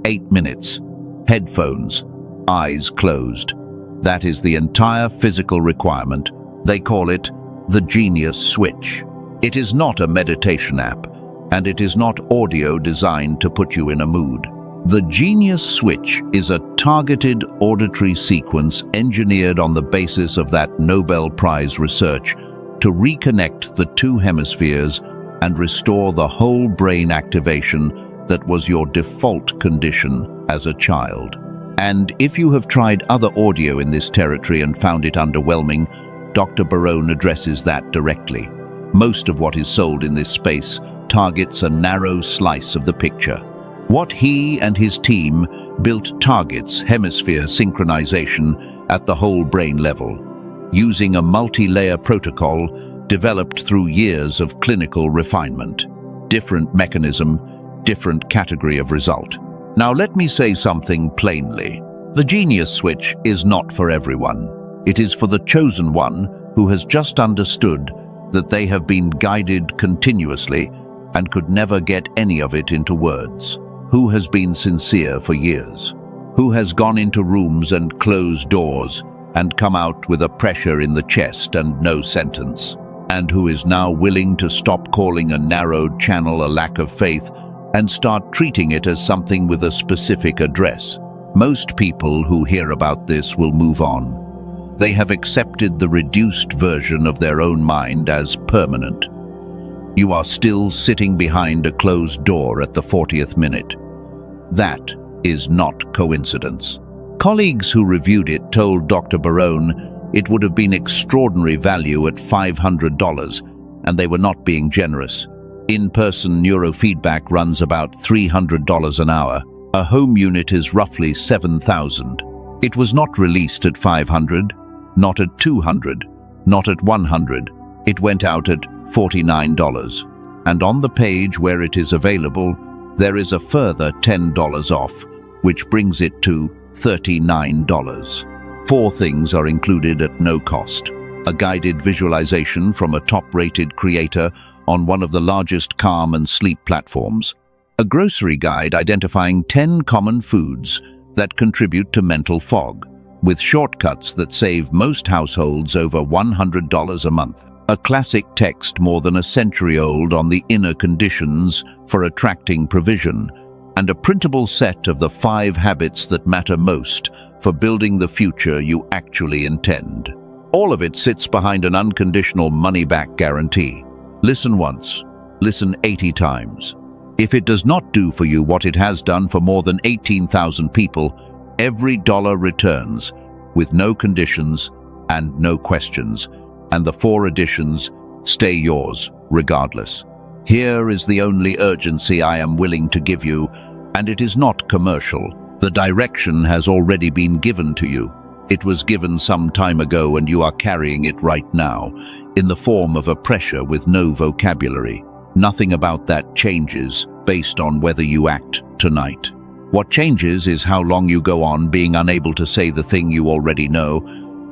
8 minutes. Headphones. Eyes closed. That is the entire physical requirement. They call it the Genius Switch. It is not a meditation app, and it is not audio designed to put you in a mood. The Genius Switch is a targeted auditory sequence engineered on the basis of that Nobel Prize research to reconnect the two hemispheres and restore the whole brain activation that was your default condition as a child. And if you have tried other audio in this territory and found it underwhelming, Dr. Barone addresses that directly. Most of what is sold in this space targets a narrow slice of the picture. What he and his team built targets hemisphere synchronization at the whole brain level, using a multi-layer protocol developed through years of clinical refinement. Different mechanism, different category of result. Now let me say something plainly. The Genius Switch is not for everyone. It is for the chosen one who has just understood that they have been guided continuously and could never get any of it into words. Who has been sincere for years? Who has gone into rooms and closed doors and come out with a pressure in the chest and no sentence? And who is now willing to stop calling a narrowed channel a lack of faith and start treating it as something with a specific address? Most people who hear about this will move on. They have accepted the reduced version of their own mind as permanent. You are still sitting behind a closed door at the 40th minute. That is not coincidence. Colleagues who reviewed it told Dr. Barone it would have been extraordinary value at $500, and they were not being generous. In-person neurofeedback runs about $300 an hour. A home unit is roughly $7,000. It was not released at $500, not at $200, not at $100. It went out at $49. And on the page where it is available, there is a further $10 off, which brings it to $39. 4 things are included at no cost. A guided visualization from a top-rated creator on one of the largest calm and sleep platforms. A grocery guide identifying 10 common foods that contribute to mental fog, with shortcuts that save most households over $100 a month. A classic text more than a century old on the inner conditions for attracting provision, and a printable set of the 5 habits that matter most for building the future you actually intend. All of it sits behind an unconditional money-back guarantee. Listen once, listen 80 times. If it does not do for you what it has done for more than 18,000 people, every dollar returns, with no conditions and no questions, and the 4 editions stay yours regardless. Here is the only urgency I am willing to give you, and it is not commercial. The direction has already been given to you. It was given some time ago, and you are carrying it right now, in the form of a pressure with no vocabulary. Nothing about that changes based on whether you act tonight. What changes is how long you go on being unable to say the thing you already know,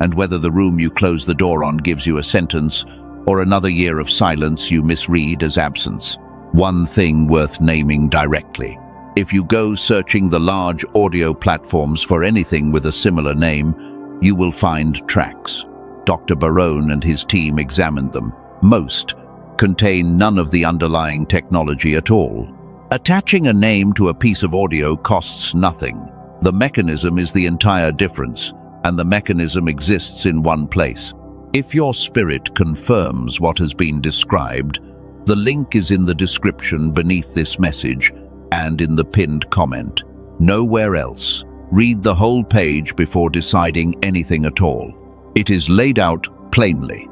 and whether the room you close the door on gives you a sentence, or another year of silence you misread as absence. One thing worth naming directly. If you go searching the large audio platforms for anything with a similar name, you will find tracks. Dr. Barone and his team examined them. Most contain none of the underlying technology at all. Attaching a name to a piece of audio costs nothing. The mechanism is the entire difference, and the mechanism exists in one place. If your spirit confirms what has been described, the link is in the description beneath this message and in the pinned comment. Nowhere else. Read the whole page before deciding anything at all. It is laid out plainly.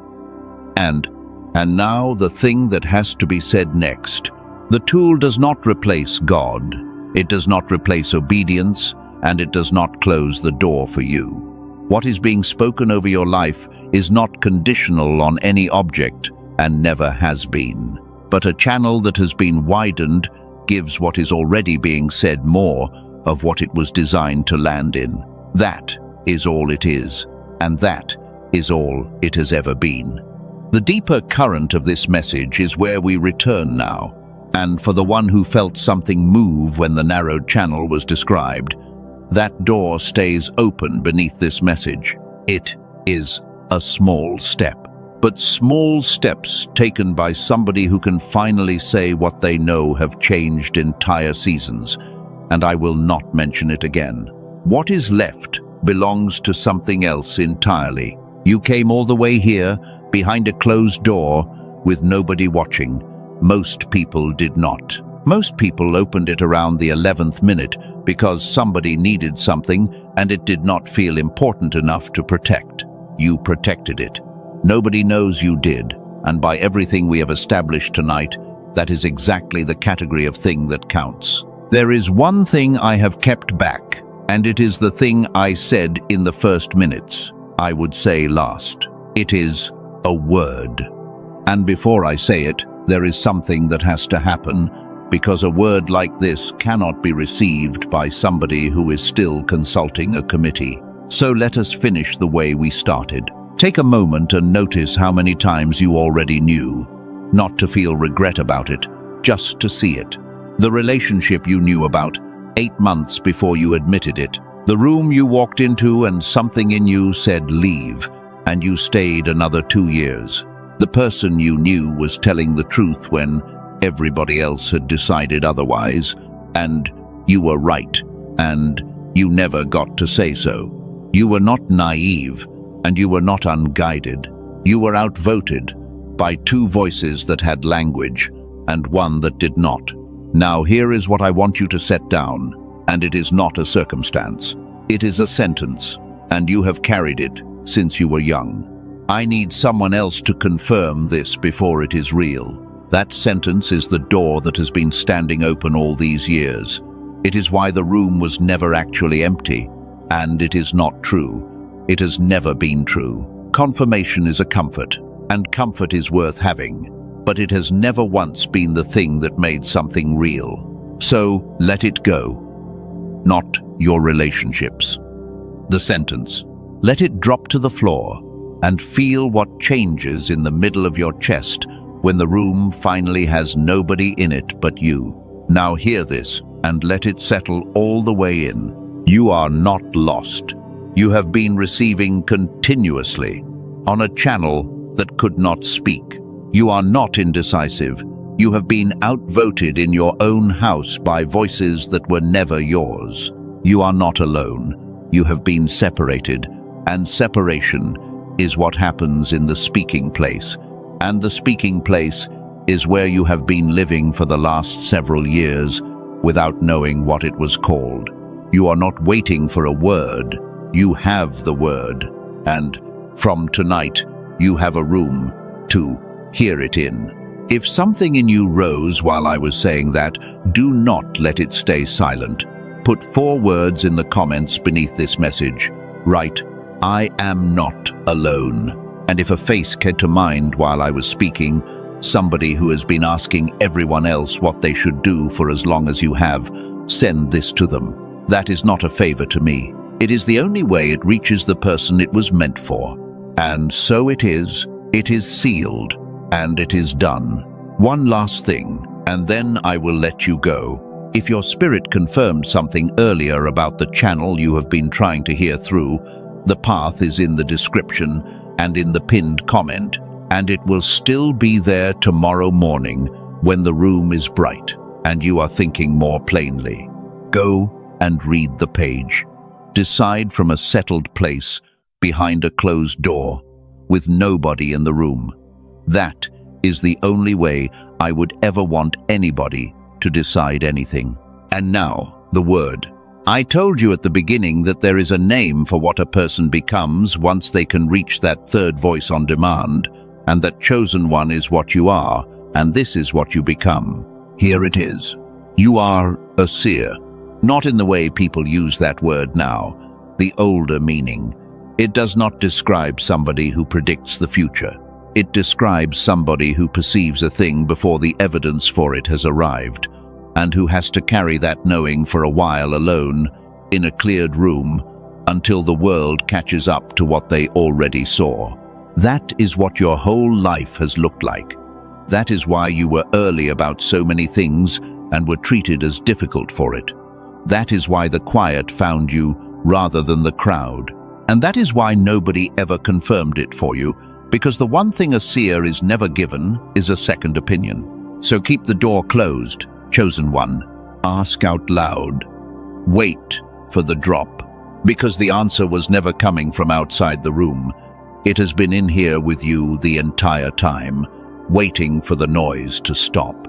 And now the thing that has to be said next. The tool does not replace God, it does not replace obedience, and it does not close the door for you. What is being spoken over your life is not conditional on any object and never has been. But a channel that has been widened gives what is already being said more of what it was designed to land in. That is all it is, and that is all it has ever been. The deeper current of this message is where we return now, and for the one who felt something move when the narrowed channel was described, that door stays open beneath this message. It is a small step, but small steps taken by somebody who can finally say what they know have changed entire seasons, and I will not mention it again. What is left belongs to something else entirely. You came all the way here, behind a closed door, with nobody watching. Most people did not. Most people opened it around the 11th minute because somebody needed something and it did not feel important enough to protect. You protected it. Nobody knows you did, and by everything we have established tonight, that is exactly the category of thing that counts. There is one thing I have kept back, and it is the thing I said in the first minutes. I would say last. It is a word. And before I say it, there is something that has to happen, because a word like this cannot be received by somebody who is still consulting a committee. So let us finish the way we started. Take a moment and notice how many times you already knew, not to feel regret about it, just to see it. The relationship you knew about 8 months before you admitted it. The room you walked into and something in you said leave, and you stayed another 2 years. The person you knew was telling the truth when everybody else had decided otherwise, and you were right, and you never got to say so. You were not naive, and you were not unguided. You were outvoted by 2 voices that had language, and 1 that did not. Now here is what I want you to set down, and it is not a circumstance. It is a sentence, and you have carried it since you were young. I need someone else to confirm this before it is real. That sentence is the door that has been standing open all these years. It is why the room was never actually empty, and it is not true. It has never been true. Confirmation is a comfort, and comfort is worth having, but it has never once been the thing that made something real. So let it go. Not your relationships. The sentence. Let it drop to the floor and feel what changes in the middle of your chest when the room finally has nobody in it but you. Now hear this and let it settle all the way in. You are not lost. You have been receiving continuously on a channel that could not speak. You are not indecisive. You have been outvoted in your own house by voices that were never yours. You are not alone. You have been separated, and separation is what happens in the speaking place. And the speaking place is where you have been living for the last several years without knowing what it was called. You are not waiting for a word. You have the word. And from tonight, you have a room to hear it in. If something in you rose while I was saying that, do not let it stay silent. Put 4 words in the comments beneath this message. Write, I am not alone. And if a face came to mind while I was speaking, somebody who has been asking everyone else what they should do for as long as you have, send this to them. That is not a favor to me. It is the only way it reaches the person it was meant for. And so it is sealed, and it is done. One last thing, and then I will let you go. If your spirit confirmed something earlier about the channel you have been trying to hear through, the path is in the description and in the pinned comment, and it will still be there tomorrow morning when the room is bright and you are thinking more plainly. Go and read the page. Decide from a settled place behind a closed door with nobody in the room. That is the only way I would ever want anybody to decide anything. And now, the word. I told you at the beginning that there is a name for what a person becomes once they can reach that third voice on demand, and that chosen one is what you are, and this is what you become. Here it is. You are a seer. Not in the way people use that word now, the older meaning. It does not describe somebody who predicts the future. It describes somebody who perceives a thing before the evidence for it has arrived, and who has to carry that knowing for a while alone, in a cleared room, until the world catches up to what they already saw. That is what your whole life has looked like. That is why you were early about so many things and were treated as difficult for it. That is why the quiet found you rather than the crowd. And that is why nobody ever confirmed it for you, because the one thing a seer is never given is a second opinion. So keep the door closed, chosen one. Ask out loud. Wait for the drop, because the answer was never coming from outside the room. It has been in here with you the entire time, waiting for the noise to stop.